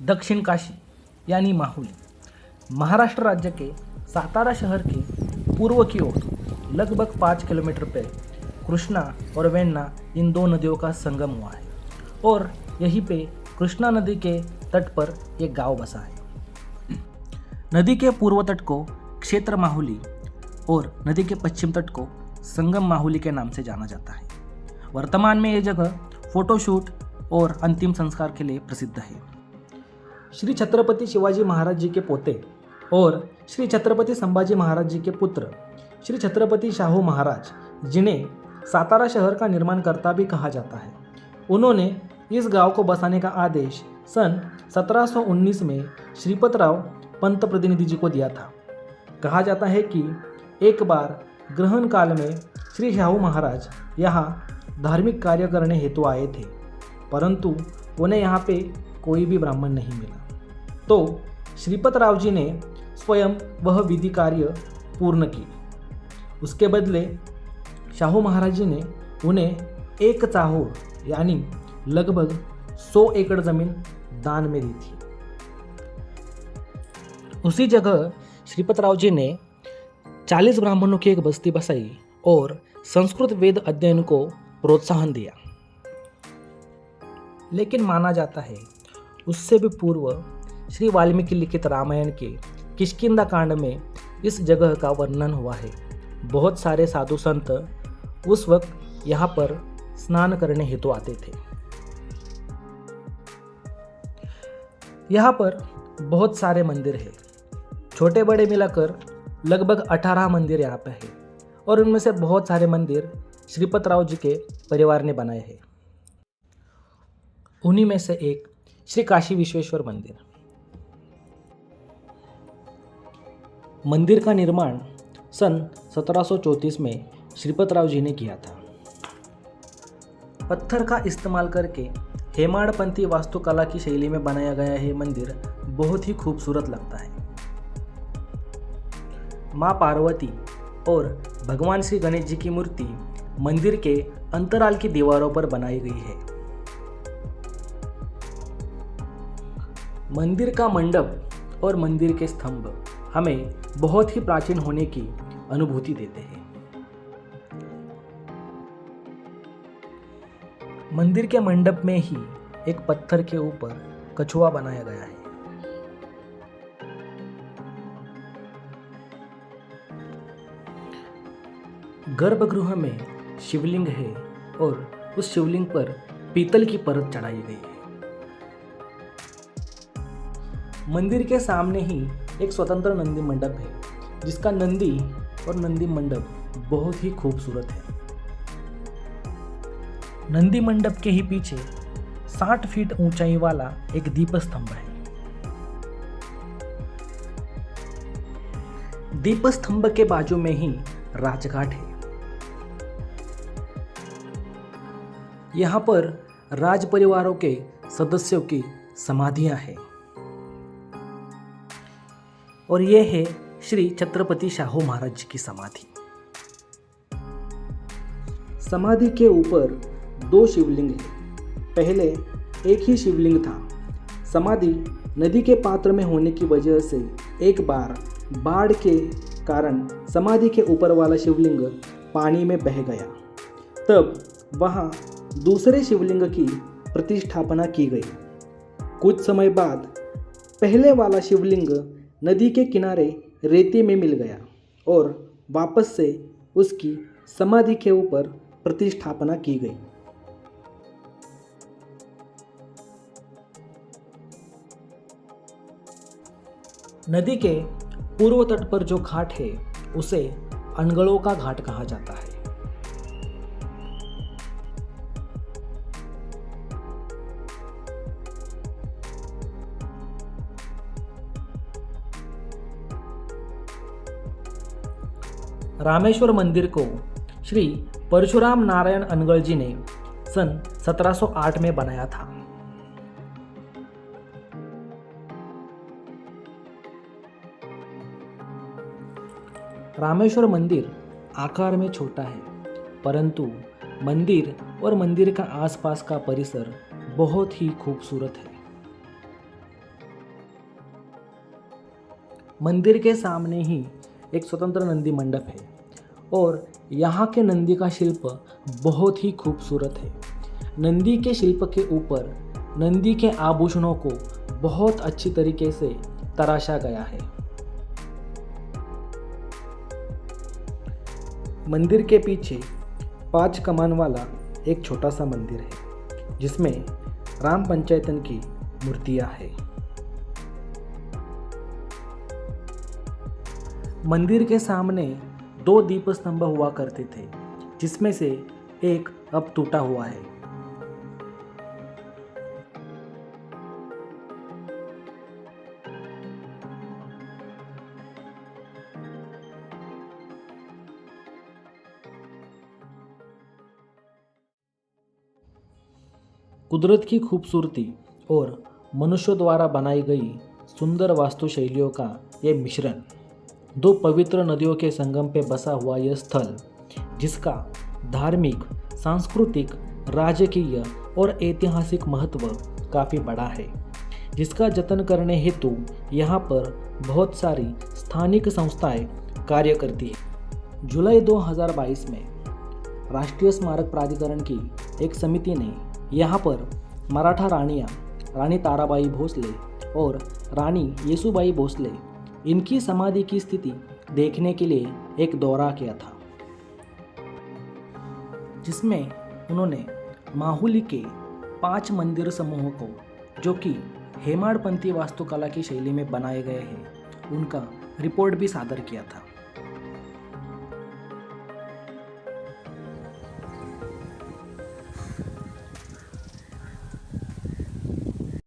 दक्षिण काशी यानी माहुली महाराष्ट्र राज्य के सातारा शहर के पूर्व की ओर लगभग 5 किलोमीटर पे कृष्णा और वेण्णा इन दो नदियों का संगम हुआ है और यहीं पे कृष्णा नदी के तट पर एक गांव बसा है। नदी के पूर्व तट को क्षेत्र माहुली और नदी के पश्चिम तट को संगम माहुली के नाम से जाना जाता है। वर्तमान में ये जगह फोटोशूट और अंतिम संस्कार के लिए प्रसिद्ध है। श्री छत्रपति शिवाजी महाराज जी के पोते और श्री छत्रपति संभाजी महाराज जी के पुत्र श्री छत्रपति शाहू महाराज, जिन्हें सातारा शहर का निर्माणकर्ता भी कहा जाता है, उन्होंने इस गांव को बसाने का आदेश सन 1719 में श्रीपतराव पंत प्रतिनिधि जी को दिया था। कहा जाता है कि एक बार ग्रहण काल में श्री शाहू महाराज यहाँ धार्मिक कार्य करने हेतु आए थे, परंतु उन्हें यहाँ पे कोई भी ब्राह्मण नहीं मिला, तो श्रीपतराव जी ने स्वयं वह विधि कार्य पूर्ण की। उसके बदले शाहू महाराज जी ने उन्हें एक चाहोर यानी लगभग 100 एकड़ जमीन दान में दी थी। उसी जगह श्रीपतराव जी ने 40 ब्राह्मणों की एक बस्ती बसाई और संस्कृत वेद अध्ययन को प्रोत्साहन दिया। लेकिन माना जाता है उससे भी पूर्व श्री वाल्मीकि लिखित रामायण के किष्किंधा कांड में इस जगह का वर्णन हुआ है। बहुत सारे साधु संत उस वक्त यहाँ पर स्नान करने हेतु आते थे। यहाँ पर बहुत सारे मंदिर हैं, छोटे बड़े मिलाकर लगभग 18 मंदिर यहाँ पे है और उनमें से बहुत सारे मंदिर श्रीपतराव जी के परिवार ने बनाए हैं। उन्हीं में से एक श्री काशी विश्वेश्वर मंदिर का निर्माण सन 1734 में श्रीपतराव जी ने किया था। पत्थर का इस्तेमाल करके हेमाड़पंथी वास्तुकला की शैली में बनाया गया यह मंदिर बहुत ही खूबसूरत लगता है। माँ पार्वती और भगवान श्री गणेश जी की मूर्ति मंदिर के अंतराल की दीवारों पर बनाई गई है। मंदिर का मंडप और मंदिर के स्तंभ हमें बहुत ही प्राचीन होने की अनुभूति देते हैं। मंदिर के मंडप में ही एक पत्थर के ऊपर कछुआ बनाया गया है। गर्भगृह में शिवलिंग है और उस शिवलिंग पर पीतल की परत चढ़ाई गई है। मंदिर के सामने ही एक स्वतंत्र नंदी मंडप है, जिसका नंदी और नंदी मंडप बहुत ही खूबसूरत है। नंदी मंडप के ही पीछे 60 फीट ऊंचाई वाला एक दीपस्तंभ है। दीपस्तंभ के बाजू में ही राजघाट है। यहाँ पर राज परिवारों के सदस्यों की समाधियां हैं और यह है श्री छत्रपति शाहू महाराज जी की समाधि। समाधि के ऊपर 2 शिवलिंग हैं। पहले एक ही शिवलिंग था। समाधि नदी के पात्र में होने की वजह से एक बार बाढ़ के कारण समाधि के ऊपर वाला शिवलिंग पानी में बह गया। तब वहाँ दूसरे शिवलिंग की प्रतिष्ठापना की गई। कुछ समय बाद पहले वाला शिवलिंग नदी के किनारे रेती में मिल गया और वापस से उसकी समाधि के ऊपर प्रतिष्ठापना की गई। नदी के पूर्व तट पर जो घाट है उसे अनगढ़ों का घाट कहा जाता है। रामेश्वर मंदिर को श्री परशुराम नारायण अनगढ़ जी ने सन 1708 में बनाया था। रामेश्वर मंदिर आकार में छोटा है, परंतु मंदिर और मंदिर का आसपास का परिसर बहुत ही खूबसूरत है। मंदिर के सामने ही एक स्वतंत्र नंदी मंडप है और यहाँ के नंदी का शिल्प बहुत ही खूबसूरत है। नंदी के शिल्प के ऊपर नंदी के आभूषणों को बहुत अच्छी तरीके से तराशा गया है। मंदिर के पीछे 5 कमान वाला एक छोटा सा मंदिर है जिसमें राम पंचायतन की मूर्तियां हैं। मंदिर के सामने 2 दीप स्तंभ हुआ करते थे जिसमें से एक अब टूटा हुआ है। कुदरत की खूबसूरती और मनुष्यों द्वारा बनाई गई सुंदर वास्तुशैलियों का ये मिश्रण, 2 पवित्र नदियों के संगम पे बसा हुआ यह स्थल, जिसका धार्मिक, सांस्कृतिक, राजकीय और ऐतिहासिक महत्व काफ़ी बड़ा है, जिसका जतन करने हेतु यहाँ पर बहुत सारी स्थानिक संस्थाएं कार्य करती हैं। जुलाई 2022 में राष्ट्रीय स्मारक प्राधिकरण की एक समिति ने यहाँ पर मराठा रानियाँ रानी ताराबाई भोसले और रानी येसुबाई भोसले इनकी समाधि की स्थिति देखने के लिए एक दौरा किया था, जिसमें उन्होंने माहुली के 5 मंदिर समूहों को, जो कि हेमाड़पंथी वास्तुकला की शैली में बनाए गए हैं, उनका रिपोर्ट भी सादर किया था।